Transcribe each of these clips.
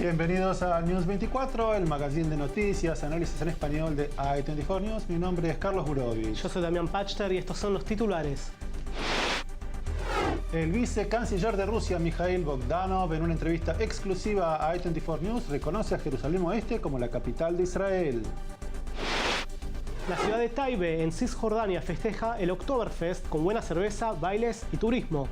Bienvenidos a News 24, el magazine de noticias, análisis en español de i24 News. Mi nombre es Carlos Burovich. Yo soy Damián Pachter y estos son los titulares. El vicecanciller de Rusia, Mikhail Bogdanov, en una entrevista exclusiva a i24 News, reconoce a Jerusalén Oeste como la capital de Israel. La ciudad de Taibe, en Cisjordania, festeja el Oktoberfest con buena cerveza, bailes y turismo.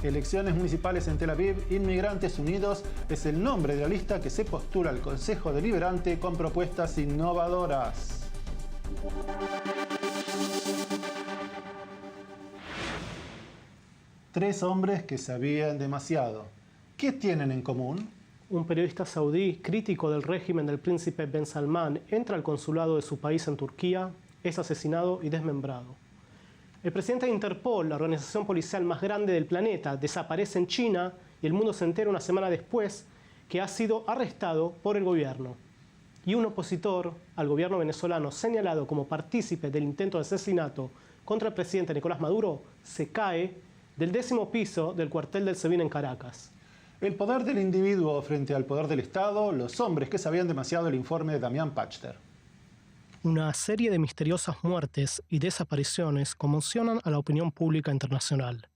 Elecciones municipales en Tel Aviv, Inmigrantes Unidos es el nombre de la lista que se postula al Consejo Deliberante con propuestas innovadoras. Tres hombres que sabían demasiado. ¿Qué tienen en común? Un periodista saudí crítico del régimen del príncipe Ben Salman entra al consulado de su país en Turquía, es asesinado y desmembrado. El presidente de Interpol, la organización policial más grande del planeta, desaparece en China y el mundo se entera una semana después que ha sido arrestado por el gobierno. Y un opositor al gobierno venezolano señalado como partícipe del intento de asesinato contra el presidente Nicolás Maduro se cae del 10º piso del cuartel del SEBIN en Caracas. El poder del individuo frente al poder del Estado, los hombres que sabían demasiado, el informe de Damián Pachter. Una serie de misteriosas muertes y desapariciones conmocionan a la opinión pública internacional.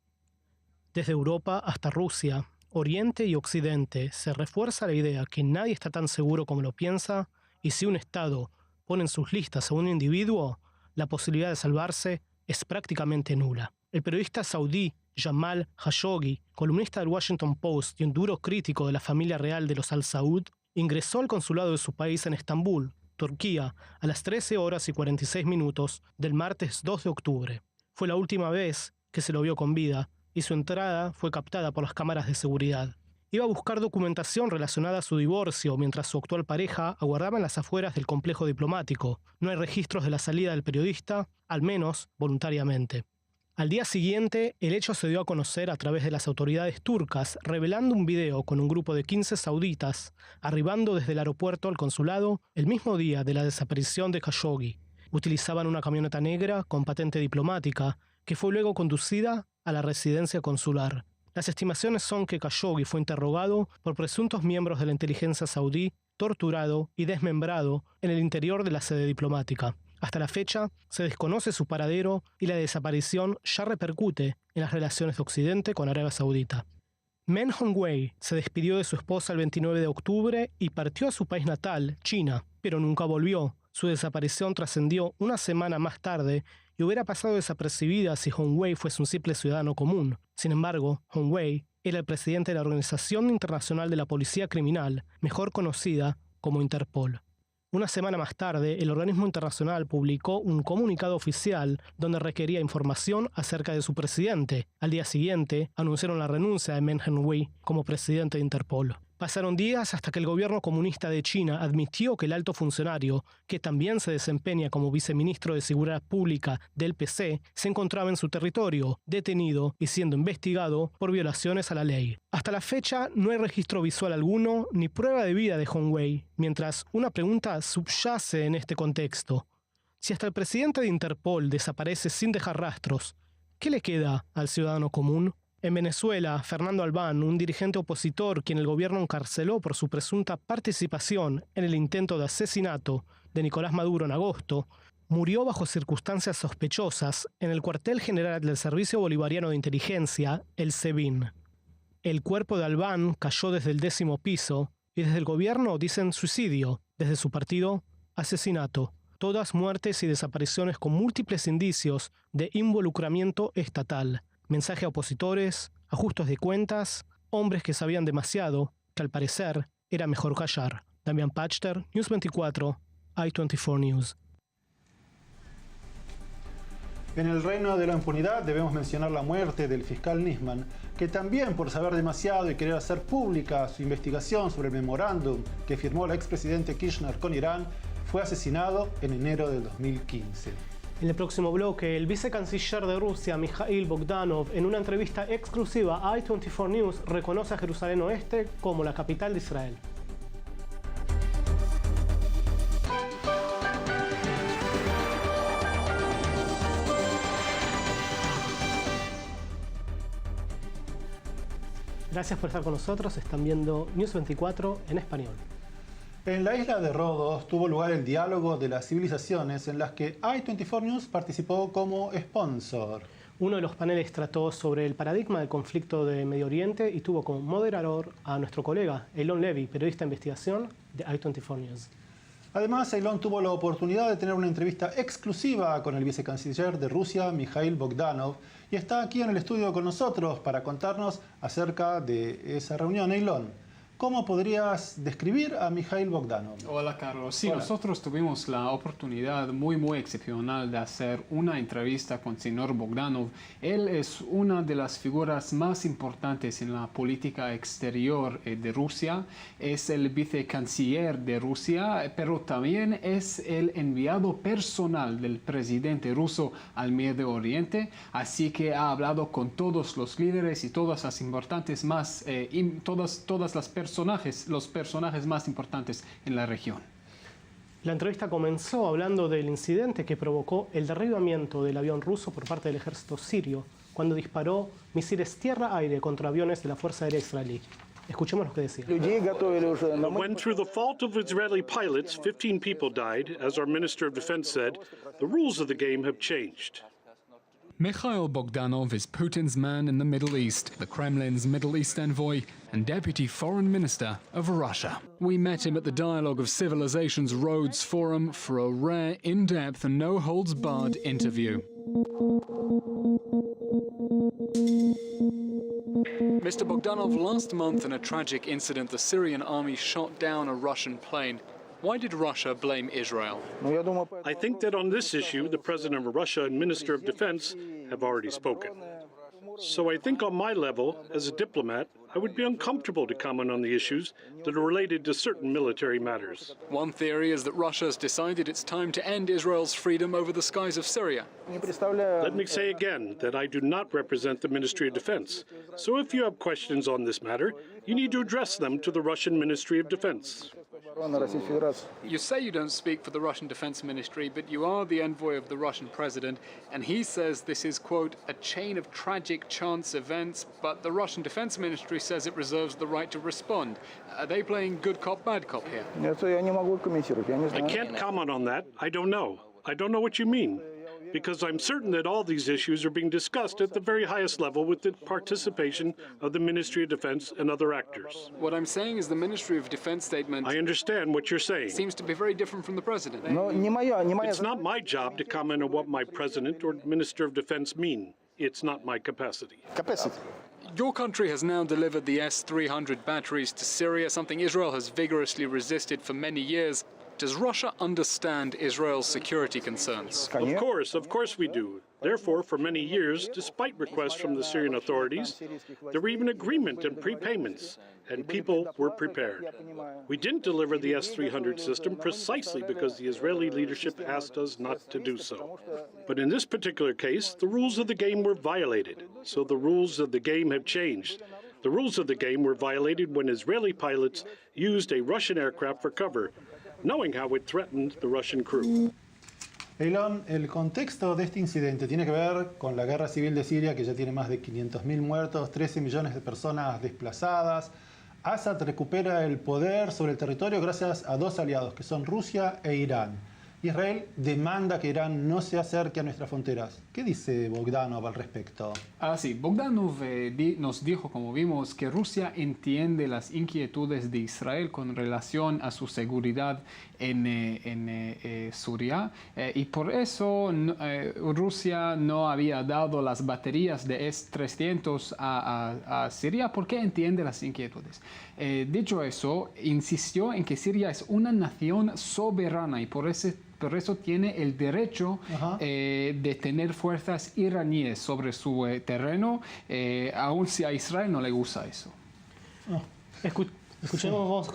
Desde Europa hasta Rusia, Oriente y Occidente, se refuerza la idea que nadie está tan seguro como lo piensa y si un Estado pone en sus listas a un individuo, la posibilidad de salvarse es prácticamente nula. El periodista saudí Jamal Khashoggi, columnista del Washington Post y un duro crítico de la familia real de los Al Saud, ingresó al consulado de su país en Estambul, Turquía, a las 13 horas y 46 minutos del martes 2 de octubre. Fue la última vez que se lo vio con vida y su entrada fue captada por las cámaras de seguridad. Iba a buscar documentación relacionada a su divorcio mientras su actual pareja aguardaba en las afueras del complejo diplomático. No hay registros de la salida del periodista, al menos voluntariamente. Al día siguiente, el hecho se dio a conocer a través de las autoridades turcas, revelando un video con un grupo de 15 sauditas arribando desde el aeropuerto al consulado el mismo día de la desaparición de Khashoggi. Utilizaban una camioneta negra con patente diplomática, que fue luego conducida a la residencia consular. Las estimaciones son que Khashoggi fue interrogado por presuntos miembros de la inteligencia saudí, torturado y desmembrado en el interior de la sede diplomática. Hasta la fecha, se desconoce su paradero y la desaparición ya repercute en las relaciones de Occidente con Arabia Saudita. Meng Hongwei se despidió de su esposa el 29 de octubre y partió a su país natal, China, pero nunca volvió. Su desaparición trascendió una semana más tarde y hubiera pasado desapercibida si Hongwei fuese un simple ciudadano común. Sin embargo, Hongwei era el presidente de la Organización Internacional de la Policía Criminal, mejor conocida como Interpol. Una semana más tarde, el organismo internacional publicó un comunicado oficial donde requería información acerca de su presidente. Al día siguiente, anunciaron la renuncia de Meng Hongwei como presidente de Interpol. Pasaron días hasta que el gobierno comunista de China admitió que el alto funcionario, que también se desempeña como viceministro de Seguridad Pública del PC, se encontraba en su territorio, detenido y siendo investigado por violaciones a la ley. Hasta la fecha no hay registro visual alguno ni prueba de vida de Hongwei, mientras una pregunta subyace en este contexto. Si hasta el presidente de Interpol desaparece sin dejar rastros, ¿qué le queda al ciudadano común? En Venezuela, Fernando Albán, un dirigente opositor quien el gobierno encarceló por su presunta participación en el intento de asesinato de Nicolás Maduro en agosto, murió bajo circunstancias sospechosas en el cuartel general del Servicio Bolivariano de Inteligencia, el SEBIN. El cuerpo de Albán cayó desde el 10º piso y desde el gobierno dicen suicidio, desde su partido asesinato. Todas muertes y desapariciones con múltiples indicios de involucramiento estatal. Mensaje a opositores, ajustes de cuentas, hombres que sabían demasiado, que al parecer era mejor callar. Damián Pachter, News 24, i24 News. En el reino de la impunidad debemos mencionar la muerte del fiscal Nisman, que también por saber demasiado y querer hacer pública su investigación sobre el memorándum que firmó el expresidente Kirchner con Irán, fue asesinado en enero del 2015. En el próximo bloque, el vicecanciller de Rusia, Mikhail Bogdanov, en una entrevista exclusiva a i24 News, reconoce a Jerusalén Oeste como la capital de Israel. Gracias por estar con nosotros. Están viendo News 24 en español. En la isla de Rodos tuvo lugar el diálogo de las civilizaciones en las que i24 News participó como sponsor. Uno de los paneles trató sobre el paradigma del conflicto de Medio Oriente y tuvo como moderador a nuestro colega Eylon Levy, periodista de investigación de i24 News. Además, Eylon tuvo la oportunidad de tener una entrevista exclusiva con el vicecanciller de Rusia, Mikhail Bogdanov, y está aquí en el estudio con nosotros para contarnos acerca de esa reunión. Eylon, ¿cómo podrías describir a Mikhail Bogdanov? Hola, Carlos. Sí, Hola. Nosotros tuvimos la oportunidad muy excepcional de hacer una entrevista con el señor Bogdanov. Él es una de las figuras más importantes en la política exterior de Rusia. Es el vicecanciller de Rusia, pero también es el enviado personal del presidente ruso al Medio Oriente. Así que ha hablado con todos los líderes y todas las importantes más, todas las los personajes más importantes en la región. La entrevista comenzó hablando del incidente que provocó el derribamiento del avión ruso por parte del ejército sirio cuando disparó misiles tierra-aire contra aviones de la Fuerza Aérea Israelí. Escuchemos lo que decía. When through the fault of Israeli pilots, 15 people died, as our Minister of Defense said, the rules of the game have changed. Mikhail Bogdanov is Putin's man in the Middle East, the Kremlin's Middle East envoy and Deputy Foreign Minister of Russia. We met him at the Dialogue of Civilizations Rhodes Forum for a rare, in-depth and no-holds-barred interview. Mr. Bogdanov, last month in a tragic incident, the Syrian army shot down a Russian plane. Why did Russia blame Israel? I think that on this issue, the President of Russia and Minister of Defense have already spoken. So I think on my level, as a diplomat, I would be uncomfortable to comment on the issues that are related to certain military matters. One theory is that Russia has decided it's time to end Israel's freedom over the skies of Syria. Let me say again that I do not represent the Ministry of Defense. So if you have questions on this matter, you need to address them to the Russian Ministry of Defense. You say you don't speak for the Russian Defense Ministry, but you are the envoy of the Russian president, and he says this is, quote, a chain of tragic chance events, but the Russian Defense Ministry says it reserves the right to respond. Are they playing good cop, bad cop here? I can't comment on that. I don't know. I don't know what you mean. Because I'm certain that all these issues are being discussed at the very highest level with the participation of the Ministry of Defense and other actors. What I'm saying is the Ministry of Defense statement I understand what you're saying. seems to be very different from the president. It's not my job to comment on what my president or Minister of Defense mean. It's not my capacity. Your country has now delivered the S-300 batteries to Syria, something Israel has vigorously resisted for many years. Does Russia understand Israel's security concerns? Of course we do. Therefore, for many years, despite requests from the Syrian authorities, there were even agreement and prepayments, and people were prepared. We didn't deliver the S-300 system precisely because the Israeli leadership asked us not to do so. But in this particular case, the rules of the game were violated, so the rules of the game have changed. The rules of the game were violated when Israeli pilots used a Russian aircraft for cover, knowing how it threatened the Russian crew. Eylon, el contexto de este incidente tiene que ver con la guerra civil de Siria, que ya tiene más de 500.000 muertos, 13 millones de personas desplazadas. Assad recupera el poder sobre el territorio gracias a dos aliados, que son Rusia e Irán. Israel demanda que Irán no se acerque a nuestras fronteras. ¿Qué dice Bogdanov al respecto? Sí, Bogdanov nos dijo, como vimos, que Rusia entiende las inquietudes de Israel con relación a su seguridad en Siria y por eso Rusia no había dado las baterías de S-300 a Siria porque entiende las inquietudes. Dicho eso, insistió en que Siria es una nación soberana y por eso tiene el derecho de tener fuerzas iraníes sobre su terreno, aun si a Israel no le gusta eso. Escuchemos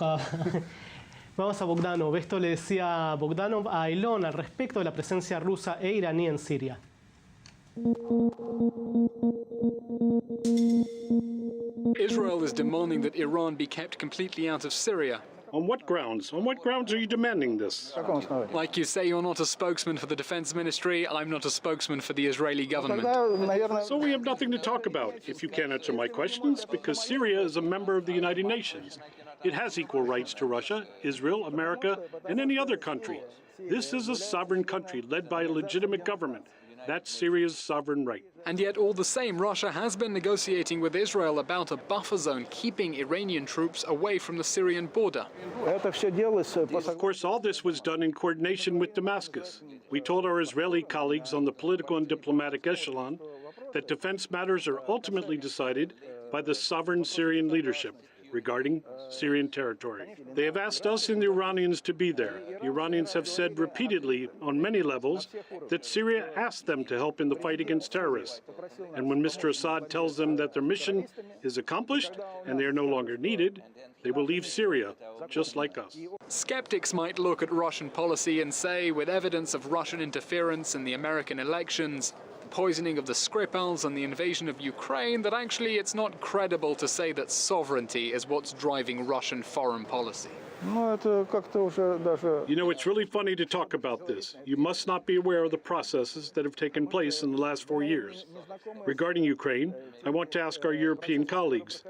vamos a Bogdanov. Esto le decía Bogdanov a Eylon al respecto de la presencia rusa e iraní en Siria. Israel is demanding that Iran be kept completely out of Syria. On what grounds? On what grounds are you demanding this? Like you say, you're not a spokesman for the defense ministry. I'm not a spokesman for the Israeli government. So we have nothing to talk about if you can't answer my questions, because Syria is a member of the United Nations. It has equal rights to Russia, Israel, America, and any other country. This is a sovereign country led by a legitimate government. That's Syria's sovereign right. And yet, all the same, Russia has been negotiating with Israel about a buffer zone, keeping Iranian troops away from the Syrian border. Of course, all this was done in coordination with Damascus. We told our Israeli colleagues on the political and diplomatic echelon that defense matters are ultimately decided by the sovereign Syrian leadership regarding Syrian territory. They have asked us and the Iranians to be there. The Iranians have said repeatedly on many levels that Syria asked them to help in the fight against terrorists. And when Mr. Assad tells them that their mission is accomplished and they are no longer needed, they will leave Syria, just like us. Skeptics might look at Russian policy and say, with evidence of Russian interference in the American elections, poisoning of the Skripals and the invasion of Ukraine, that actually it's not credible to say that sovereignty is what's driving Russian foreign policy. You know, it's really funny to talk about this. You must not be aware of the processes that have taken place in the last 4 years. Regarding Ukraine, I want to ask our European colleagues.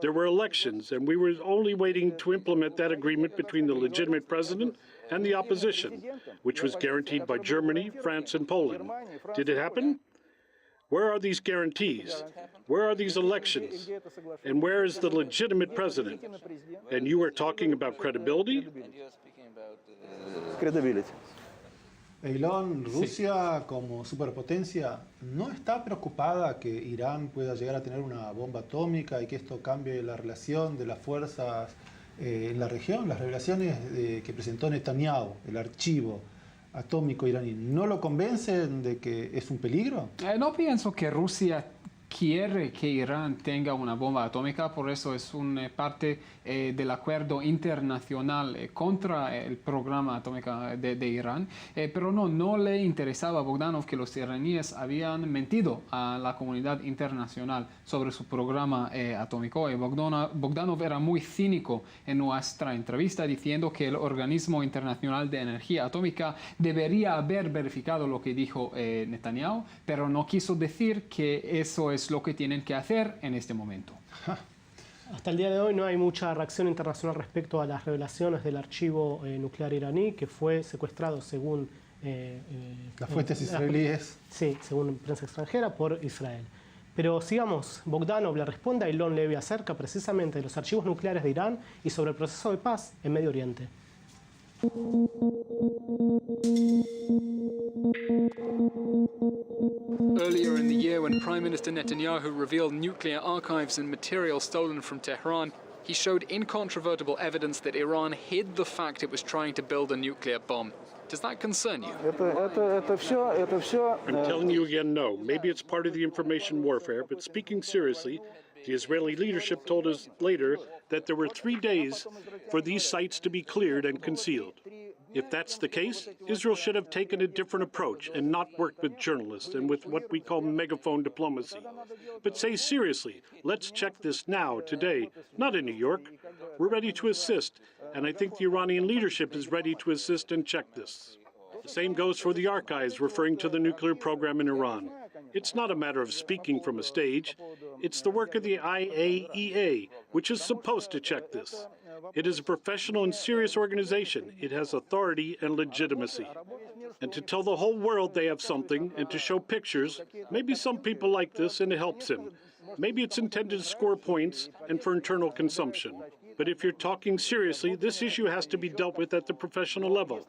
There were elections, and we were only waiting to implement that agreement between the legitimate president and the opposition, which was guaranteed by Germany, France, and Poland. Did it happen? Where are these guarantees? Where are these elections? And where is the legitimate president? And you are talking about credibility? Eilon, Rusia como superpotencia no está preocupada que Irán pueda llegar a tener una bomba atómica y que esto cambie la relación de las fuerzas en la región. Las revelaciones que presentó Netanyahu, el archivo atómico iraní, ¿no lo convencen de que es un peligro? No pienso que Rusia quiere que Irán tenga una bomba atómica, por eso es una parte del acuerdo internacional contra el programa atómico de Irán, pero no le interesaba a Bogdanov que los iraníes habían mentido a la comunidad internacional sobre su programa atómico. Bogdanov era muy cínico en nuestra entrevista, diciendo que el Organismo Internacional de Energía Atómica debería haber verificado lo que dijo Netanyahu, pero no quiso decir que eso es lo que tienen que hacer en este momento. Hasta el día de hoy no hay mucha reacción internacional respecto a las revelaciones del archivo nuclear iraní, que fue secuestrado según las fuentes israelíes. Sí, según prensa extranjera, por Israel. Pero sigamos, Bogdanov le responde a Eilon Levy acerca precisamente de los archivos nucleares de Irán y sobre el proceso de paz en Medio Oriente. Earlier in the year, when Prime Minister Netanyahu revealed nuclear archives and material stolen from Tehran, he showed incontrovertible evidence that Iran hid the fact it was trying to build a nuclear bomb. Does that concern you? I'm telling you again, no. Maybe it's part of the information warfare, but speaking seriously, the Israeli leadership told us later that there were 3 days for these sites to be cleared and concealed. If that's the case, Israel should have taken a different approach and not worked with journalists and with what we call megaphone diplomacy. But say seriously, let's check this now, today, not in New York. We're ready to assist, and I think the Iranian leadership is ready to assist and check this. The same goes for the archives referring to the nuclear program in Iran. It's not a matter of speaking from a stage. It's the work of the IAEA, which is supposed to check this. It is a professional and serious organization. It has authority and legitimacy. And to tell the whole world they have something and to show pictures, maybe some people like this and it helps him. Maybe it's intended to score points and for internal consumption. But if you're talking seriously, this issue has to be dealt with at the professional level.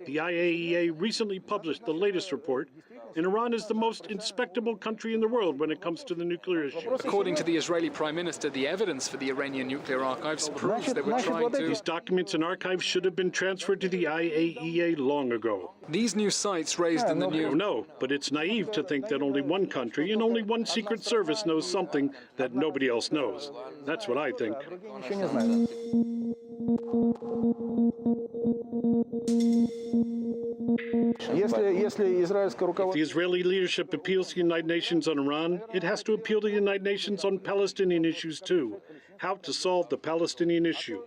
The IAEA recently published the latest report, and Iran is the most inspectable country in the world when it comes to the nuclear issue. According to the Israeli Prime Minister, the evidence for the Iranian nuclear archives proves they were trying to... These documents and archives should have been transferred to the IAEA long ago. These new sites raised in the new... No, but it's naive to think that only one country and only one secret service knows something that nobody else knows. That's what I think. If the Israeli leadership appeals to the United Nations on Iran, it has to appeal to the United Nations on Palestinian issues too. how to solve the Palestinian issue.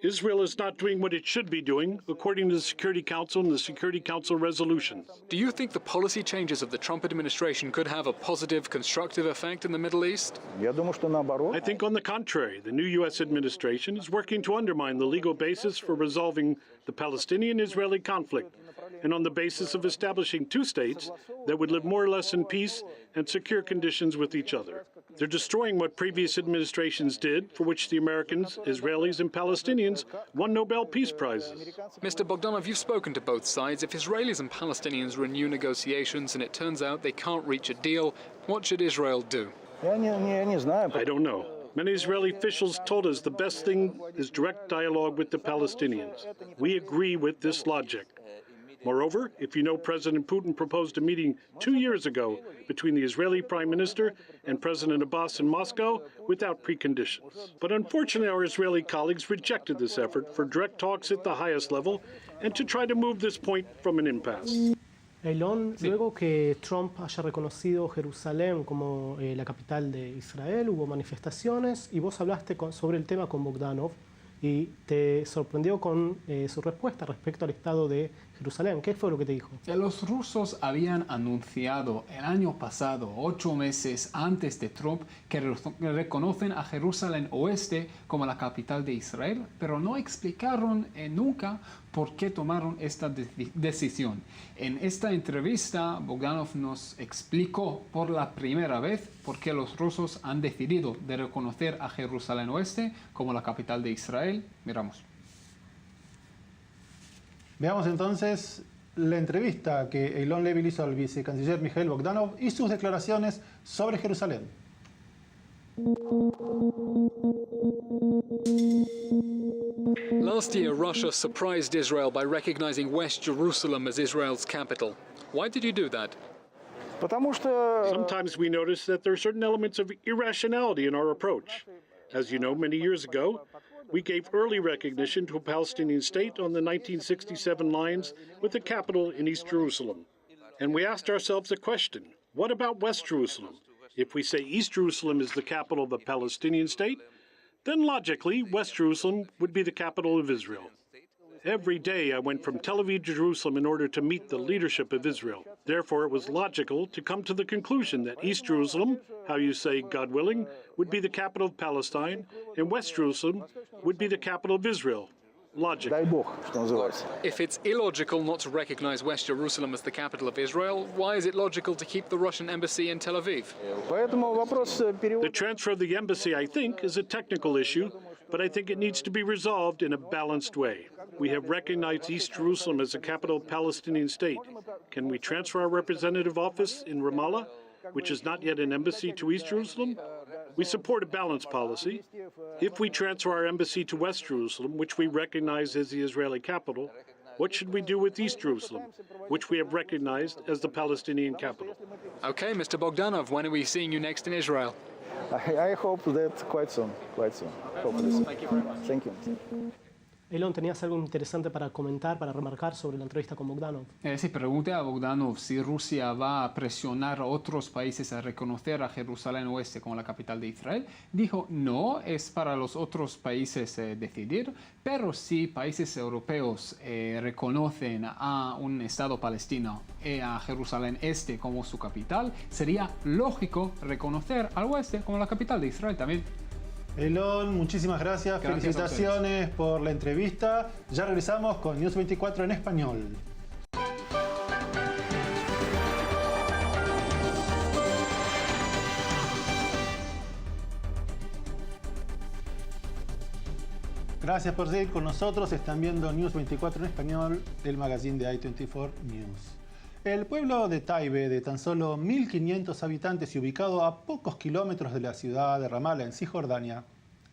Israel is not doing what it should be doing, according to the Security Council and the Security Council resolutions. Do you think the policy changes of the Trump administration could have a positive, constructive effect in the Middle East? I think, on the contrary, the new U.S. administration is working to undermine the legal basis for resolving the Palestinian-Israeli conflict, and on the basis of establishing two states that would live more or less in peace and secure conditions with each other. They're destroying what previous administrations did, for which the Americans, Israelis, and Palestinians won Nobel Peace Prizes. Mr. Bogdanov, you've spoken to both sides. If Israelis and Palestinians renew negotiations and it turns out they can't reach a deal, what should Israel do? I don't know. Many Israeli officials told us the best thing is direct dialogue with the Palestinians. We agree with this logic. Moreover, if you know, President Putin proposed a meeting 2 years ago between the Israeli Prime Minister and President Abbas in Moscow without preconditions. But unfortunately, our Israeli colleagues rejected this effort for direct talks at the highest level and to try to move this point from an impasse. Elon, luego que Trump haya reconocido Jerusalén como la capital de Israel, hubo manifestaciones y vos hablaste sobre el tema con Bogdanov y te sorprendió con su respuesta respecto al estado de Jerusalén. ¿Qué fue lo que te dijo? Los rusos habían anunciado el año pasado, 8 meses antes de Trump, que reconocen a Jerusalén Oeste como la capital de Israel, pero no explicaron nunca por qué tomaron esta decisión. En esta entrevista, Bogdanov nos explicó por la primera vez por qué los rusos han decidido de reconocer a Jerusalén Oeste como la capital de Israel. Miramos. Veamos entonces la entrevista que Eylon Levy hizo al vicecanciller Mikhail Bogdanov y sus declaraciones sobre Jerusalén. Last year, Russia surprised Israel by recognizing West Jerusalem as Israel's capital. Why did you do that? Sometimes we notice that there are certain elements of irrationality in our approach. As you know, many years ago, we gave early recognition to a Palestinian state on the 1967 lines with the capital in East Jerusalem. And we asked ourselves a question: what about West Jerusalem? If we say East Jerusalem is the capital of a Palestinian state, then logically, West Jerusalem would be the capital of Israel. Every day I went from Tel Aviv to Jerusalem in order to meet the leadership of Israel. Therefore, it was logical to come to the conclusion that East Jerusalem, how you say, God willing, would be the capital of Palestine, and West Jerusalem would be the capital of Israel. Logic. If it's illogical not to recognize West Jerusalem as the capital of Israel, why is it logical to keep the Russian embassy in Tel Aviv? The transfer of the embassy, I think, is a technical issue, but I think it needs to be resolved in a balanced way. We have recognized East Jerusalem as the capital of Palestinian state. Can we transfer our representative office in Ramallah, which is not yet an embassy, to East Jerusalem? We support a balanced policy. If we transfer our embassy to West Jerusalem, which we recognize as the Israeli capital, what should we do with East Jerusalem, which we have recognized as the Palestinian capital? Okay, Mr. Bogdanov, when are we seeing you next in Israel? I hope that quite soon. Hopefully. Thank you very much. Thank you. Elon, ¿tenías algo interesante para comentar, para remarcar sobre la entrevista con Bogdanov? Sí, pregunté a Bogdanov si Rusia va a presionar a otros países a reconocer a Jerusalén Oeste como la capital de Israel. Dijo, no, es para los otros países decidir, pero si países europeos reconocen a un Estado palestino y a Jerusalén Este como su capital, sería lógico reconocer al Oeste como la capital de Israel también. Elon, muchísimas gracias. Felicitaciones por la entrevista. Ya regresamos con News 24 en español. Gracias por seguir con nosotros. Están viendo News 24 en español, el magazine de i24 News. El pueblo de Taibe, de tan solo 1.500 habitantes y ubicado a pocos kilómetros de la ciudad de Ramallah, en Cisjordania,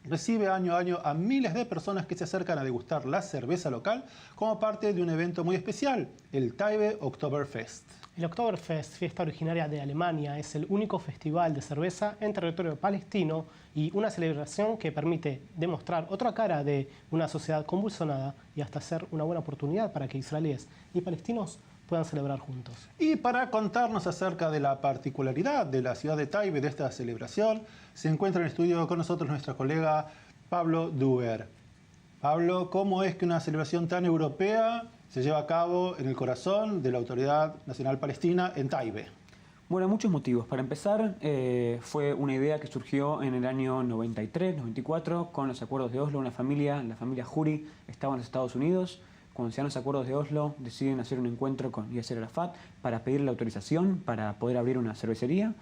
recibe año a año a miles de personas que se acercan a degustar la cerveza local como parte de un evento muy especial, el Taibe Oktoberfest. El Oktoberfest, fiesta originaria de Alemania, es el único festival de cerveza en territorio palestino y una celebración que permite demostrar otra cara de una sociedad convulsionada y hasta ser una buena oportunidad para que israelíes y palestinos puedan celebrar juntos. Y para contarnos acerca de la particularidad de la ciudad de Taibe, de esta celebración, se encuentra en el estudio con nosotros nuestra colega Pablo Duer. Pablo, ¿cómo es que una celebración tan europea se lleva a cabo en el corazón de la Autoridad Nacional Palestina en Taibe? Bueno, muchos motivos. Para empezar, fue una idea que surgió en el año 93, 94, con los acuerdos de Oslo. La familia Juri, estaba en los Estados Unidos. Cuando se dan los acuerdos de Oslo, deciden hacer un encuentro con Yasser Arafat para pedirle la autorización para poder abrir una cervecería.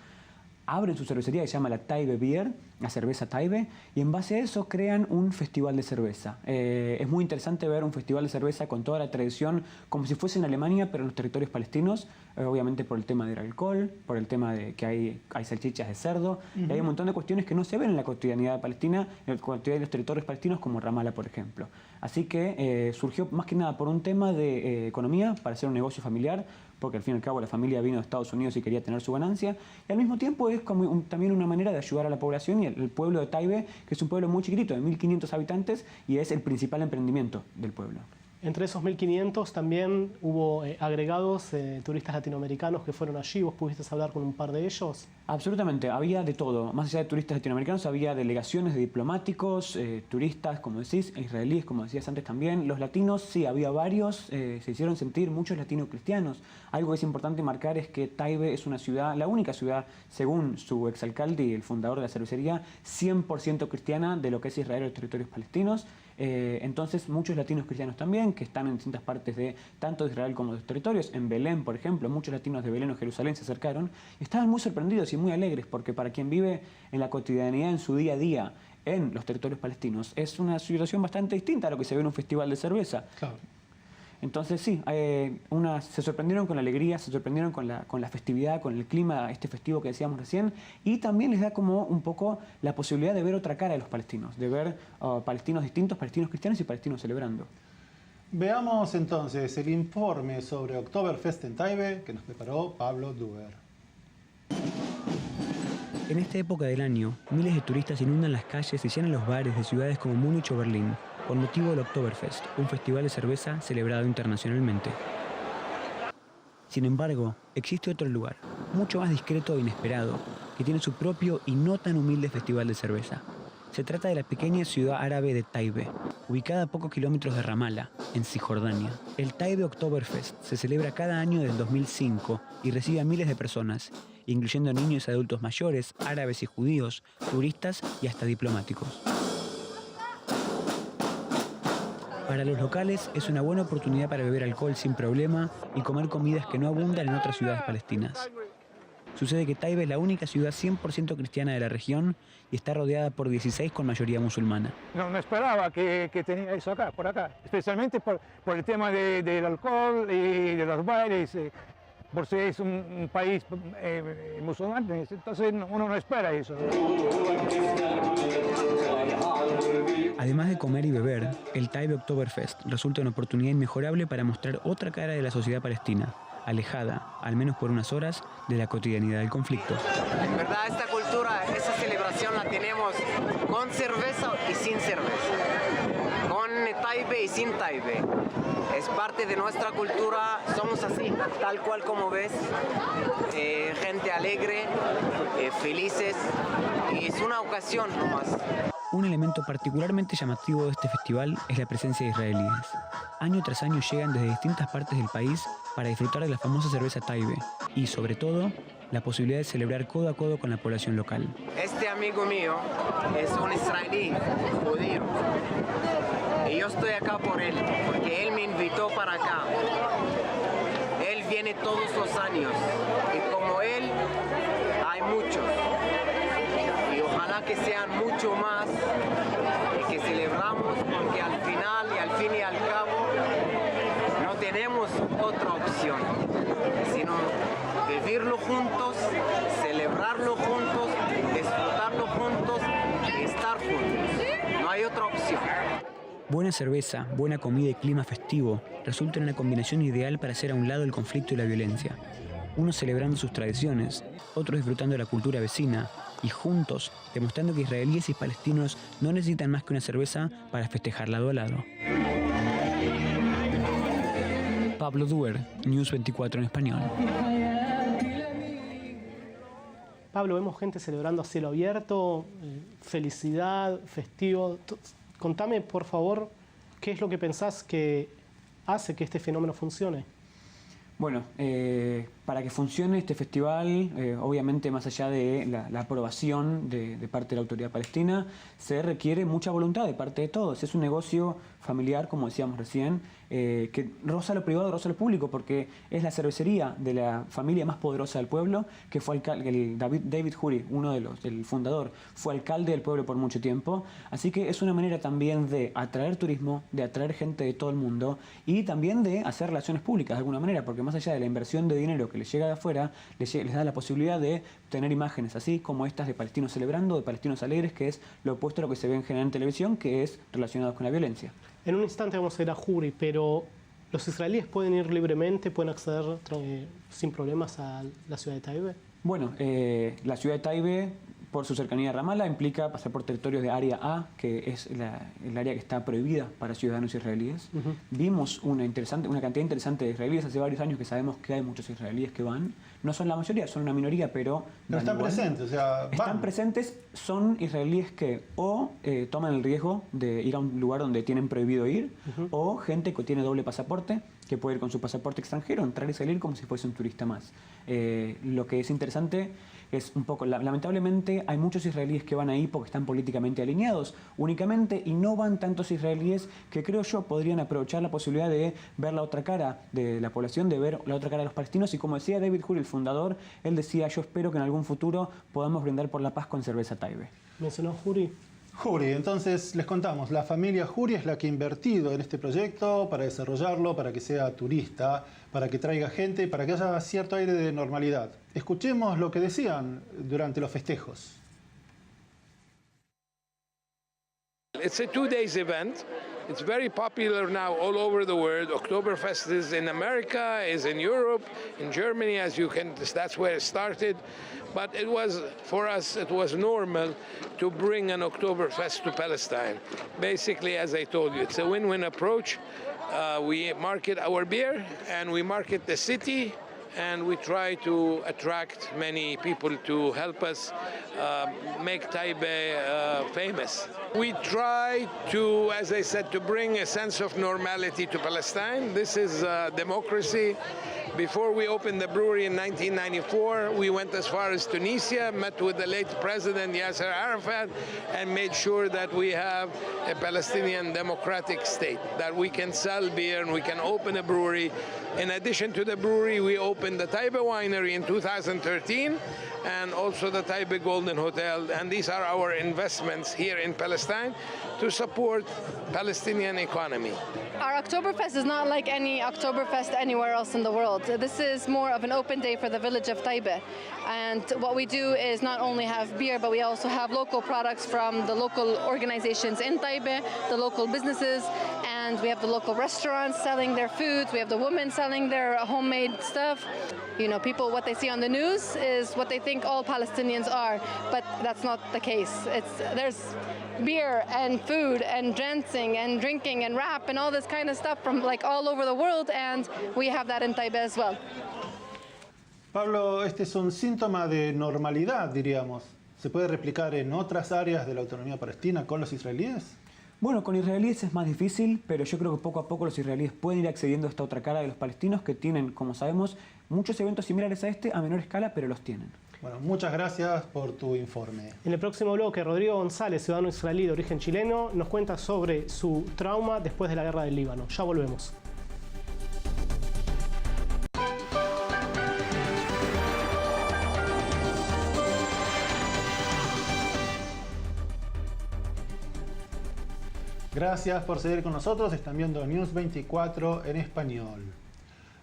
Abren su cervecería que se llama la Taibe Beer, la cerveza Taibe, y en base a eso crean un festival de cerveza. Es muy interesante ver un festival de cerveza con toda la tradición, como si fuese en Alemania, pero en los territorios palestinos, obviamente por el tema del alcohol, por el tema de que hay salchichas de cerdo, y hay un montón de cuestiones que no se ven en la cotidianidad palestina, en la cotidianidad de los territorios palestinos, como Ramallah, por ejemplo. Así que surgió más que nada por un tema de economía, para hacer un negocio familiar, porque al fin y al cabo la familia vino de Estados Unidos y quería tener su ganancia, y al mismo tiempo es como también una manera de ayudar a la población y el pueblo de Taibe, que es un pueblo muy chiquitito, de 1.500 habitantes, y es el principal emprendimiento del pueblo. Entre esos 1.500 también hubo agregados turistas latinoamericanos que fueron allí. ¿Vos pudiste hablar con un par de ellos? Absolutamente, había de todo. Más allá de turistas latinoamericanos, había delegaciones de diplomáticos, turistas, como decís, israelíes, como decías antes también. Los latinos, sí, había varios, se hicieron sentir muchos latinos cristianos. Algo que es importante marcar es que Taibe es una ciudad, la única ciudad, según su exalcalde y el fundador de la cervecería, 100% cristiana de lo que es Israel y los territorios palestinos. Entonces muchos latinos cristianos también, que están en distintas partes de tanto de Israel como de los territorios. En Belén, por ejemplo, muchos latinos de Belén o Jerusalén se acercaron y estaban muy sorprendidos y muy alegres, porque para quien vive en la cotidianidad, en su día a día, en los territorios palestinos, es una situación bastante distinta a lo que se ve en un festival de cerveza. Claro. Entonces sí, se sorprendieron con la alegría, se sorprendieron con la festividad, con el clima este festivo que decíamos recién, y también les da como un poco la posibilidad de ver otra cara de los palestinos, de ver palestinos distintos, palestinos cristianos y palestinos celebrando. Veamos entonces el informe sobre Oktoberfest en Taibe que nos preparó Pablo Duer. En esta época del año, miles de turistas inundan las calles y llenan los bares de ciudades como Múnich o Berlín, con motivo del Oktoberfest, un festival de cerveza celebrado internacionalmente. Sin embargo, existe otro lugar, mucho más discreto e inesperado, que tiene su propio y no tan humilde festival de cerveza. Se trata de la pequeña ciudad árabe de Taibe, ubicada a pocos kilómetros de Ramallah, en Cisjordania. El Taibe Oktoberfest se celebra cada año desde el 2005 y recibe a miles de personas, incluyendo niños y adultos mayores, árabes y judíos, turistas y hasta diplomáticos. Para los locales es una buena oportunidad para beber alcohol sin problema y comer comidas que no abundan en otras ciudades palestinas. Sucede que Taibe es la única ciudad 100% cristiana de la región y está rodeada por 16 con mayoría musulmana. No esperaba que tenía eso acá, por acá, especialmente por el tema del alcohol y de los bailes, por ser es un país musulmán, entonces uno no espera eso. Además de comer y beber, el Taibe Oktoberfest resulta una oportunidad inmejorable para mostrar otra cara de la sociedad palestina, alejada, al menos por unas horas, de la cotidianidad del conflicto. En verdad esta cultura, esta celebración la tenemos con cerveza y sin cerveza, con Taibe y sin Taibe. Es parte de nuestra cultura, somos así, tal cual como ves, gente alegre, felices, y es una ocasión nomás. Un elemento particularmente llamativo de este festival es la presencia de israelíes. Año tras año llegan desde distintas partes del país para disfrutar de la famosa cerveza Taibe y, sobre todo, la posibilidad de celebrar codo a codo con la población local. Este amigo mío es un israelí judío y yo estoy acá por él, porque él me invitó para acá. Él viene todos los años y como él hay muchos. Y ojalá que sean mucho más y que celebramos, porque al final y al fin y al cabo no tenemos otra opción, sino vivirlo juntos, celebrarlo juntos, disfrutarlo juntos y estar juntos. No hay otra opción. Buena cerveza, buena comida y clima festivo resultan una combinación ideal para hacer a un lado el conflicto y la violencia. Unos celebrando sus tradiciones, otros disfrutando de la cultura vecina, y juntos demostrando que israelíes y palestinos no necesitan más que una cerveza para festejar lado a lado. Pablo Duer, News 24 en español. Pablo, vemos gente celebrando a cielo abierto, felicidad, festivo. Contame, por favor, qué es lo que pensás que hace que este fenómeno funcione. Bueno, para que funcione este festival, obviamente más allá de la aprobación de parte de la autoridad palestina, se requiere mucha voluntad de parte de todos. Es un negocio familiar, como decíamos recién, que roza lo privado, roza lo público, porque es la cervecería de la familia más poderosa del pueblo, que fue David Huri, el fundador, fue alcalde del pueblo por mucho tiempo. Así que es una manera también de atraer turismo, de atraer gente de todo el mundo y también de hacer relaciones públicas de alguna manera, porque más allá de la inversión de dinero que les llega de afuera, les da la posibilidad de tener imágenes así como estas de palestinos celebrando, de palestinos alegres, que es lo opuesto a lo que se ve en general en televisión, que es relacionado con la violencia. En un instante vamos a ir a Huri, pero ¿los israelíes pueden ir libremente, pueden acceder sin problemas a la ciudad de Taibe? Bueno, la ciudad de Taibe, por su cercanía a Ramallah, implica pasar por territorios de área A, que es el área que está prohibida para ciudadanos israelíes. Vimos una cantidad interesante de israelíes. Hace varios años que sabemos que hay muchos israelíes que van. No son la mayoría, son una minoría, pero están presentes, o sea, están presentes, son israelíes que o toman el riesgo de ir a un lugar donde tienen prohibido ir, o gente que tiene doble pasaporte, que puede ir con su pasaporte extranjero, entrar y salir como si fuese un turista más. Lo que es interesante es un poco, lamentablemente hay muchos israelíes que van ahí porque están políticamente alineados únicamente, y no van tantos israelíes que creo yo podrían aprovechar la posibilidad de ver la otra cara de la población, de ver la otra cara de los palestinos. Y como decía David Huri, el fundador, él decía: yo espero que en algún futuro podamos brindar por la paz con cerveza Taibe. ¿Mencionó Huri? Huri, entonces les contamos, la familia Huri es la que ha invertido en este proyecto para desarrollarlo, para que sea turista, para que traiga gente, para que haya cierto aire de normalidad. Escuchemos lo que decían durante los festejos. It's a 2-day event. It's very popular now all over the world. Oktoberfest is in America, is in Europe, in Germany, that's where it started. But it was, for us, it was normal to bring an Oktoberfest to Palestine. Basically, as I told you, it's a win-win approach. We market our beer and we market the city, and we try to attract many people to help us make Taibe famous. We try to, as I said, to bring a sense of normality to Palestine. This is democracy. Before we opened the brewery in 1994, we went as far as Tunisia, met with the late President Yasser Arafat, and made sure that we have a Palestinian democratic state, that we can sell beer and we can open a brewery. In addition to the brewery, we opened the Taibe Winery in 2013 and also the Taibe Golden Hotel. And these are our investments here in Palestine to support Palestinian economy. Our Oktoberfest is not like any Oktoberfest anywhere else in the world. This is more of an open day for the village of Taibe. And what we do is not only have beer, but we also have local products from the local organizations in Taibe, the local businesses, and we have the local restaurants selling their foods. We have the women selling their homemade stuff. You know, people, what they see on the news is what they think all Palestinians are, but that's not the case. There's beer and food and dancing and drinking and rap and all this kind of stuff from like all over the world, and we have that in Taibe as well. Pablo, este es un síntoma de normalidad, diríamos. ¿Se puede replicar en otras áreas de la autonomía palestina con los israelíes? Bueno, con israelíes es más difícil, pero yo creo que poco a poco los israelíes pueden ir accediendo a esta otra cara de los palestinos, que tienen, como sabemos, muchos eventos similares a este, a menor escala, pero los tienen. Bueno, muchas gracias por tu informe. En el próximo bloque, Rodrigo González, ciudadano israelí de origen chileno, nos cuenta sobre su trauma después de la guerra del Líbano. Ya volvemos. Gracias por seguir con nosotros. Están viendo News 24 en español.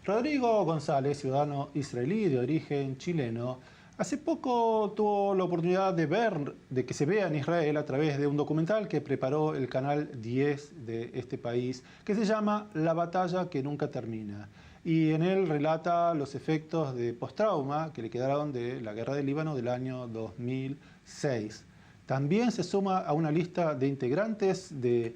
Rodrigo González, ciudadano israelí de origen chileno, hace poco tuvo la oportunidad de que se vea en Israel a través de un documental que preparó el canal 10 de este país, que se llama La batalla que nunca termina. Y en él relata los efectos de postrauma que le quedaron de la guerra del Líbano del año 2006. También se suma a una lista de integrantes de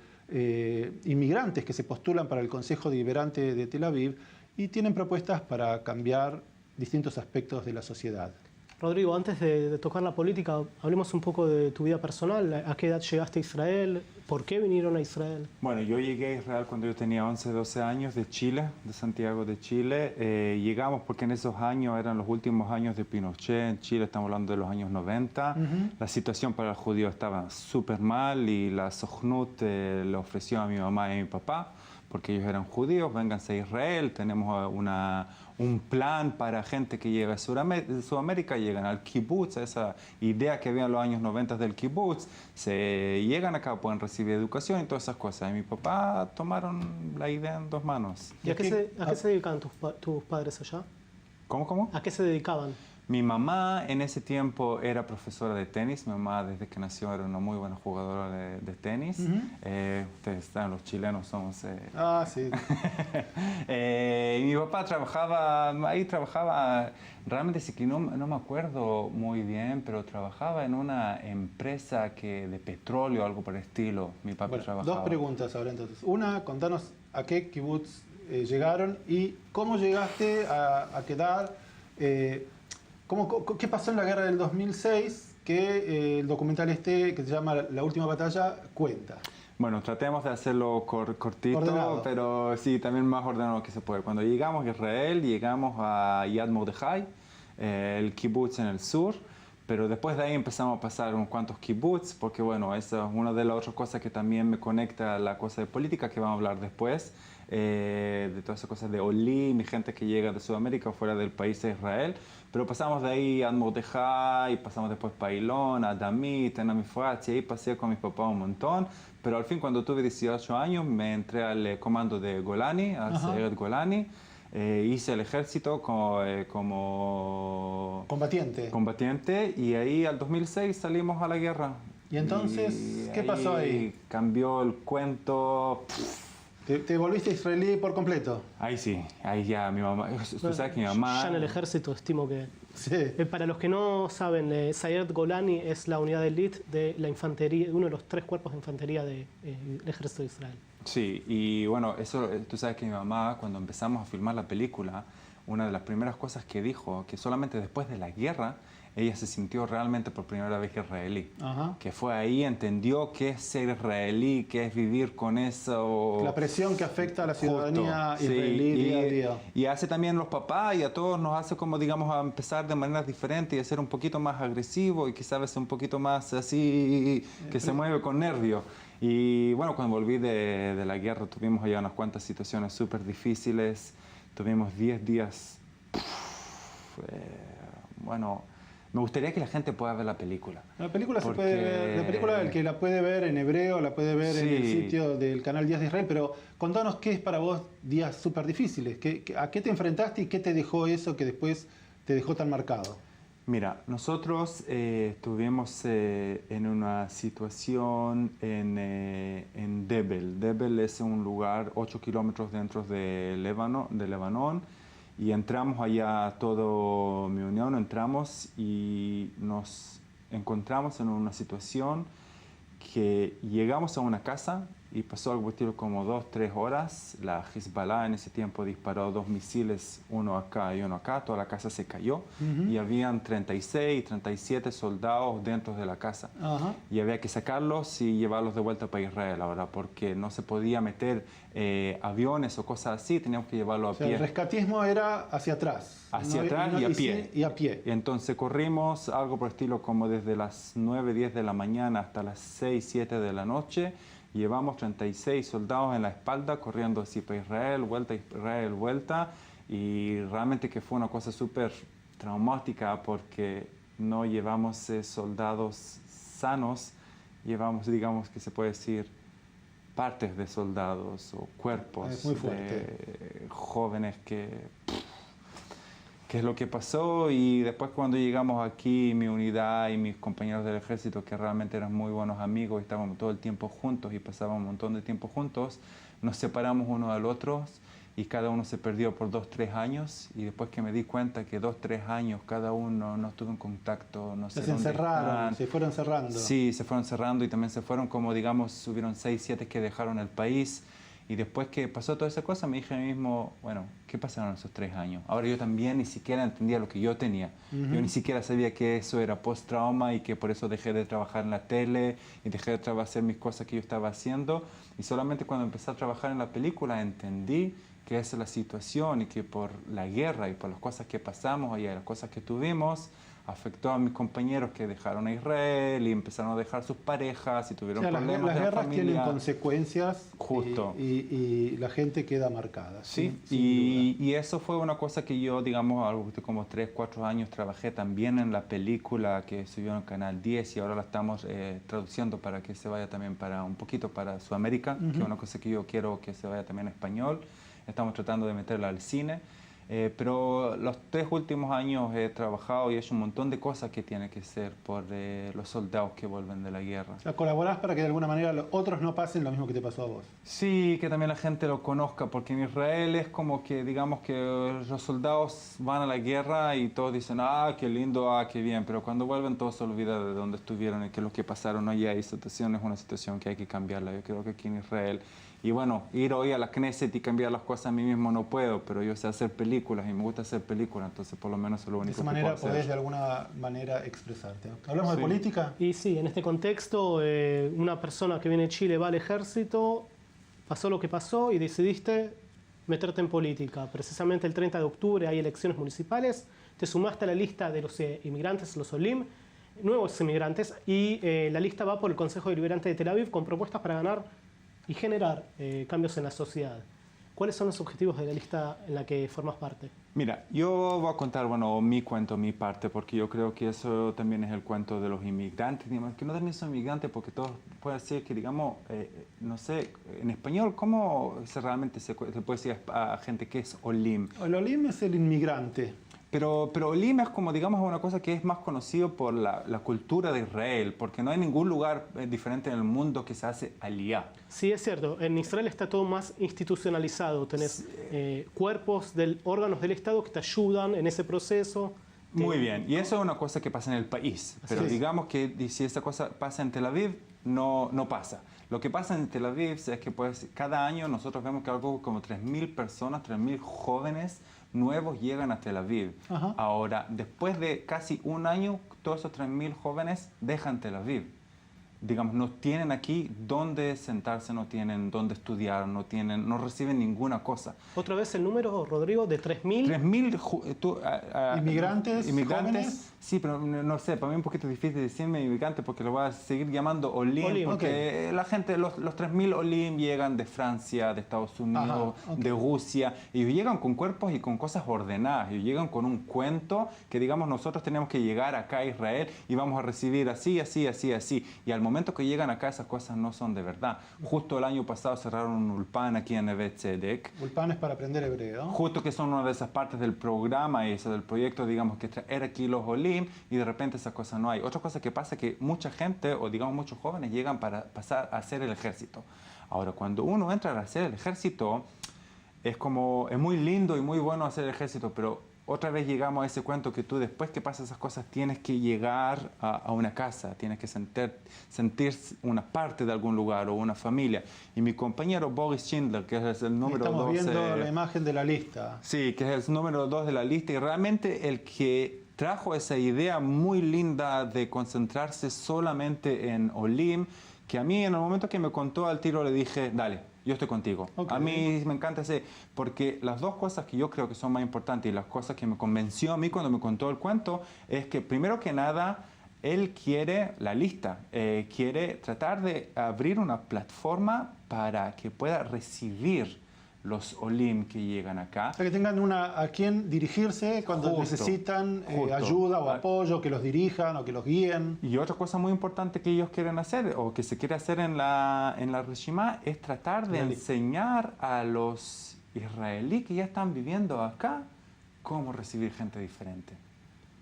inmigrantes que se postulan para el Consejo Deliberante de Tel Aviv, y tienen propuestas para cambiar distintos aspectos de la sociedad. Rodrigo, antes de tocar la política, hablemos un poco de tu vida personal. ¿A qué edad llegaste a Israel? ¿Por qué vinieron a Israel? Bueno, yo llegué a Israel cuando yo tenía 11, 12 años de Chile, de Santiago de Chile. Llegamos porque en esos años eran los últimos años de Pinochet en Chile, estamos hablando de los años 90. La situación para el judío estaba súper mal y la Sochnut le ofreció a mi mamá y a mi papá, porque ellos eran judíos, vénganse a Israel, tenemos un plan para gente que llega a Sudamérica, llegan al kibbutz, esa idea que había en los años 90 del kibbutz, se llegan acá, pueden recibir educación y todas esas cosas. Y mi papá tomaron la idea en dos manos. ¿Y a qué se dedicaban tus padres allá? ¿Cómo? ¿A qué se dedicaban? Mi mamá en ese tiempo era profesora de tenis. Mi mamá desde que nació era una muy buena jugadora de tenis. Ustedes saben, los chilenos somos... Sí. Y mi papá trabajaba realmente sí que no me acuerdo muy bien, pero trabajaba en una empresa de petróleo, algo por el estilo. Mi papá trabajaba. Dos preguntas ahora entonces. Una, contanos a qué kibbutz llegaron y cómo llegaste a quedar... ¿Qué pasó en la guerra del 2006 que el documental que se llama La última batalla cuenta? Bueno, tratemos de hacerlo cortito, ordenado. Pero sí, también más ordenado que se puede. Cuando llegamos a Israel, llegamos a Yad Mordechai, el kibbutz en el sur, pero después de ahí empezamos a pasar unos cuantos kibbutz, porque bueno, esa es una de las otras cosas que también me conecta a la cosa de política que vamos a hablar después. De todas esas cosas de Olim y gente que llega de Sudamérica o fuera del país de Israel, pero pasamos de ahí a Mordechai, pasamos después para Ilón, a Damit, a Namifrat, y ahí pasé con mi papá un montón, pero al fin cuando tuve 18 años me entré al comando de Golani, al Sayeret Golani, hice el ejército como combatiente y ahí al 2006 salimos a la guerra. ¿Y entonces qué pasó ahí? Cambió el cuento. ¿Te volviste israelí por completo? Ahí sí, ahí ya mi mamá, tú sabes que mi mamá... Ya en el ejército estimo que... Sí. Para los que no saben, Sayeret Golani es la unidad de élite de la infantería, uno de los 3 cuerpos de infantería del ejército de Israel. Sí, y bueno, eso, tú sabes que mi mamá, cuando empezamos a filmar la película, una de las primeras cosas que dijo, que solamente después de la guerra, ella se sintió realmente por primera vez israelí. Que fue ahí, entendió qué es ser israelí, qué es vivir con eso. La presión que afecta a la ciudadanía israelí día a día. Y hace también los papás y a todos nos hace como, digamos, a empezar de maneras diferentes y a ser un poquito más agresivo y quizás a ser un poquito más así, que se mueve con nervio. Y bueno, cuando volví de la guerra tuvimos allá unas cuantas situaciones súper difíciles. Tuvimos 10 días, bueno... Me gustaría que la gente pueda ver la película. La película se puede ver, la película el que la puede ver en hebreo, la puede ver en el sitio del canal Días de Israel, pero contanos qué es para vos días súper difíciles, a qué te enfrentaste y qué te dejó eso que después te dejó tan marcado. Mira, nosotros estuvimos en una situación en Debel. Debel es un lugar 8 kilómetros dentro de Lebanon. Y entramos allá, todo mi unión, entramos y nos encontramos en una situación que llegamos a una casa y pasó algo estilo como 2-3 horas. La Hezbollah en ese tiempo disparó 2 misiles, uno acá y uno acá, toda la casa se cayó y habían 36, 37 soldados dentro de la casa. Y había que sacarlos y llevarlos de vuelta para Israel ahora, porque no se podía meter aviones o cosas así, teníamos que llevarlo a pie. El rescatismo era hacia atrás. Hacia atrás y a pie. Y a pie. Y entonces corrimos algo por estilo como desde las 9, 10 de la mañana hasta las 6, 7 de la noche. Llevamos 36 soldados en la espalda corriendo así para Israel, vuelta. Y realmente que fue una cosa súper traumática porque no llevamos soldados sanos, llevamos, digamos que se puede decir, partes de soldados o cuerpos de jóvenes que es lo que pasó. Y después cuando llegamos aquí, mi unidad y mis compañeros del ejército, que realmente eran muy buenos amigos, estábamos todo el tiempo juntos y pasábamos un montón de tiempo juntos, nos separamos uno del otro y cada uno se perdió por 2-3 años. Y después que me di cuenta que 2-3 años cada uno no estuvo en contacto, no sé dónde encerraron, se fueron cerrando. Sí, se fueron cerrando y también se fueron, como digamos, hubieron 6-7 que dejaron el país. Y después que pasó toda esa cosa, me dije a mí mismo, bueno, ¿qué pasaron esos 3 años? Ahora yo también ni siquiera entendía lo que yo tenía. Yo ni siquiera sabía que eso era post-trauma y que por eso dejé de trabajar en la tele y dejé de hacer mis cosas que yo estaba haciendo. Y solamente cuando empecé a trabajar en la película entendí que esa es la situación y que por la guerra y por las cosas que pasamos y las cosas que tuvimos, afectó a mis compañeros que dejaron a Israel y empezaron a dejar sus parejas y tuvieron problemas las de la guerras familia. tienen consecuencias. Justo. Y la gente queda marcada. Sí, sin y eso fue una cosa que yo, digamos, algo de como 3, 4 años trabajé también en la película que subió en Canal 10 y ahora la estamos traduciendo para que se vaya también para un poquito para Sudamérica, que es una cosa que yo quiero que se vaya también en español. Estamos tratando de meterla al cine. Pero los 3 últimos años he trabajado y he hecho un montón de cosas que tienen que ser por los soldados que vuelven de la guerra. O sea, colaborás para que de alguna manera los otros no pasen lo mismo que te pasó a vos. Sí, que también la gente lo conozca, porque en Israel es como que, digamos que los soldados van a la guerra y todos dicen, ah, qué lindo, ah, qué bien, pero cuando vuelven todos se olvidan de dónde estuvieron y qué es lo que pasaron allá. Y esa situación es una situación que hay que cambiarla. Yo creo que aquí en Israel... Y bueno, ir hoy a la Knesset y cambiar las cosas a mí mismo no puedo, pero yo sé hacer películas y me gusta hacer películas, entonces por lo menos es lo único que puedo hacer. De esa manera podés de alguna manera expresarte. ¿Hablamos de política? Y sí, en este contexto, una persona que viene de Chile va al ejército, pasó lo que pasó y decidiste meterte en política. Precisamente el 30 de octubre hay elecciones municipales, te sumaste a la lista de los inmigrantes, los OLIM, nuevos inmigrantes, y la lista va por el Consejo Deliberante de Tel Aviv con propuestas para ganar y generar cambios en la sociedad. ¿Cuáles son los objetivos de la lista en la que formas parte? Mira, yo voy a contar, bueno, mi cuento, mi parte, porque yo creo que eso también es el cuento de los inmigrantes, digamos, que no también son inmigrantes, porque todos pueden decir que, digamos, no sé, en español, ¿cómo realmente se puede decir a gente que es Olim? El Olim es el inmigrante. Pero Olim es como, digamos, una cosa que es más conocido por la cultura de Israel, porque no hay ningún lugar diferente en el mundo que se hace aliyá. Sí, es cierto. En Israel está todo más institucionalizado. Tenés cuerpos, órganos del Estado que te ayudan en ese proceso. Muy bien. Y eso es una cosa que pasa en el país. Pero digamos que si esta cosa pasa en Tel Aviv, no pasa. Lo que pasa en Tel Aviv es que pues, cada año nosotros vemos que algo como 3.000 personas, 3.000 jóvenes nuevos llegan a Tel Aviv. Ahora, después de casi un año, todos esos 3.000 jóvenes dejan Tel Aviv. Digamos, no tienen aquí dónde sentarse, no tienen dónde estudiar, no reciben ninguna cosa. ¿Otra vez el número, Rodrigo, de 3.000? 3.000 inmigrantes jóvenes. Sí, pero no sé, para mí es un poquito difícil decirme inmigrante porque lo voy a seguir llamando Olim, porque la gente, los 3.000 Olim llegan de Francia, de Estados Unidos, de Rusia, y ellos llegan con cuerpos y con cosas ordenadas, ellos llegan con un cuento que, digamos, nosotros tenemos que llegar acá a Israel y vamos a recibir así, así, así, así, y al momento que llegan acá esas cosas no son de verdad. Justo el año pasado cerraron un Ulpan aquí en Neve Tzedek. Ulpan es para aprender hebreo. Justo que son una de esas partes del programa y eso del proyecto, digamos, que traer aquí los Olim, y de repente esa cosa no hay. Otra cosa que pasa es que mucha gente, o digamos muchos jóvenes, llegan para pasar a hacer el ejército. Ahora, cuando uno entra a hacer el ejército, es muy lindo y muy bueno hacer el ejército, pero otra vez llegamos a ese cuento que tú después que pasan esas cosas tienes que llegar a una casa, tienes que sentir una parte de algún lugar o una familia. Y mi compañero Boris Schindler, que es el número 2... Estamos viendo la imagen de la lista. Sí, que es el número 2 de la lista y realmente el que trajo esa idea muy linda de concentrarse solamente en Olim, que a mí en el momento que me contó al tiro le dije, dale, yo estoy contigo. A mí me encanta ese, porque las dos cosas que yo creo que son más importantes y las cosas que me convenció a mí cuando me contó el cuento es que primero que nada él quiere la lista, quiere tratar de abrir una plataforma para que pueda recibir los Olim que llegan acá. Para que tengan a quien dirigirse cuando necesitan ayuda o apoyo, que los dirijan o que los guíen. Y otra cosa muy importante que ellos quieren hacer, o que se quiere hacer en la Reshimá, es tratar de enseñar a los israelíes que ya están viviendo acá cómo recibir gente diferente.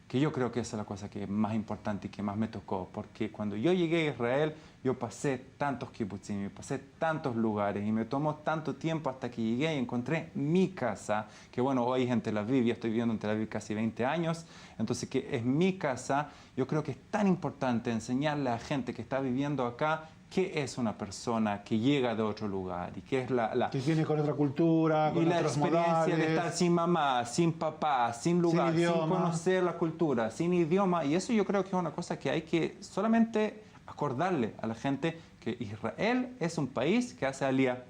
Que yo creo que esa es la cosa que es más importante y que más me tocó, porque cuando yo llegué a Israel, yo pasé tantos kibbutzim, pasé tantos lugares y me tomó tanto tiempo hasta que llegué y encontré mi casa, que bueno, hoy es en Tel Aviv, ya estoy viviendo en Tel Aviv casi 20 años, entonces que es mi casa. Yo creo que es tan importante enseñarle a gente que está viviendo acá qué es una persona que llega de otro lugar y qué es la que viene con otra cultura, con y la otros experiencia modales, de estar sin mamá, sin papá, sin lugar, sin conocer la cultura, sin idioma. Y eso yo creo que es una cosa que hay que solamente acordarle a la gente, que Israel es un país que hace aliyah.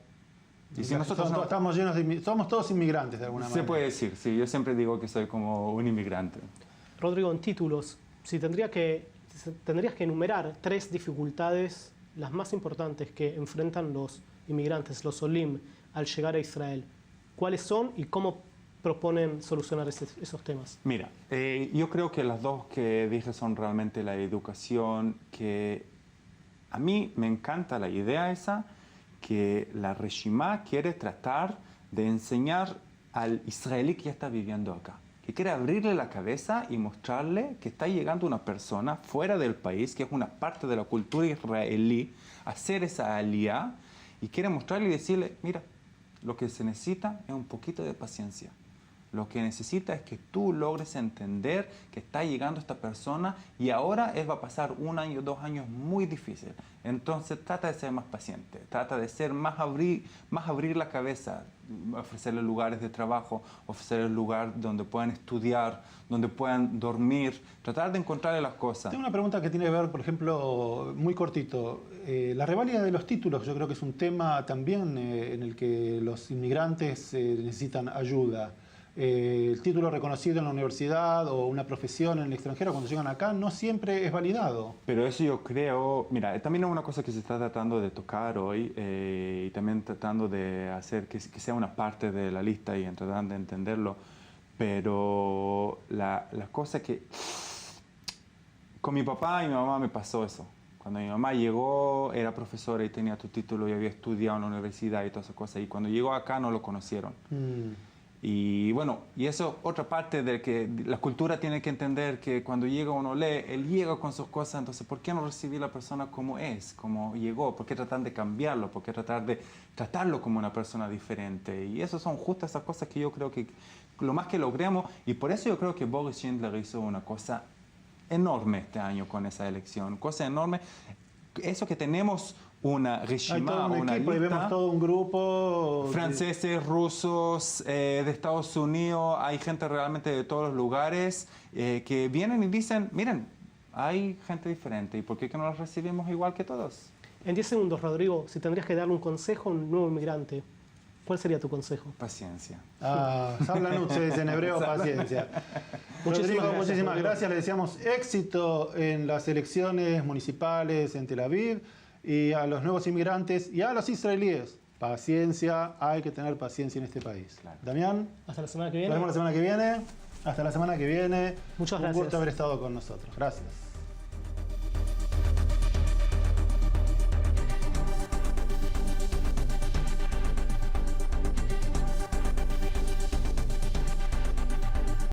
Y si nosotros estamos llenos somos todos inmigrantes de alguna manera. Se puede decir, sí. Yo siempre digo que soy como un inmigrante. Rodrigo, en títulos, si tendrías que enumerar 3 dificultades, las más importantes que enfrentan los inmigrantes, los olim, al llegar a Israel, ¿cuáles son y cómo proponen solucionar esos temas? Mira, yo creo que las dos que dije son realmente la educación, que a mí me encanta la idea esa, que la Reshimá quiere tratar de enseñar al israelí que ya está viviendo acá, que quiere abrirle la cabeza y mostrarle que está llegando una persona fuera del país, que es una parte de la cultura israelí, a hacer esa aliyah, y quiere mostrarle y decirle, mira, lo que se necesita es un poquito de paciencia. Lo que necesita es que tú logres entender que está llegando esta persona y ahora él va a pasar 1 año, 2 años muy difícil. Entonces trata de ser más paciente, trata de ser más abrir la cabeza, ofrecerle lugares de trabajo, ofrecerle lugar donde puedan estudiar, donde puedan dormir, tratar de encontrarle las cosas. Tengo una pregunta que tiene que ver, por ejemplo, muy cortito. La reválida de los títulos yo creo que es un tema también en el que los inmigrantes necesitan ayuda. El título reconocido en la universidad o una profesión en el extranjero cuando llegan acá no siempre es validado. Pero eso yo creo, mira, también es una cosa que se está tratando de tocar hoy y también tratando de hacer que sea una parte de la lista y tratando de entenderlo, pero la cosa que con mi papá y mi mamá me pasó eso. Cuando mi mamá llegó, era profesora y tenía tu título y había estudiado en la universidad y todas esas cosas, y cuando llegó acá no lo conocieron. Y bueno, y eso otra parte de que la cultura tiene que entender que cuando llega uno lee, él llega con sus cosas, entonces ¿por qué no recibir a la persona como es, como llegó? ¿Por qué tratar de cambiarlo? ¿Por qué tratar de tratarlo como una persona diferente? Y eso son justo esas cosas que yo creo que lo más que logremos, y por eso yo creo que Boris Schindler hizo una cosa enorme este año con esa elección, cosa enorme, eso que tenemos una Reshimá, una lista, y vemos todo un grupo franceses, rusos, de Estados Unidos, hay gente realmente de todos los lugares que vienen y dicen, miren, hay gente diferente, ¿y por qué que no los recibimos igual que todos? En 10 segundos, Rodrigo, si tendrías que darle un consejo a un nuevo inmigrante, ¿cuál sería tu consejo? Paciencia. Sablanut se dice en hebreo, paciencia. Muchísimas gracias. Le deseamos éxito en las elecciones municipales en Tel Aviv. Y a los nuevos inmigrantes y a los israelíes, paciencia, hay que tener paciencia en este país. Claro. Damián, hasta la semana que viene. Nos vemos la semana que viene. Hasta la semana que viene. Muchas gracias. Un gusto haber estado con nosotros. Gracias.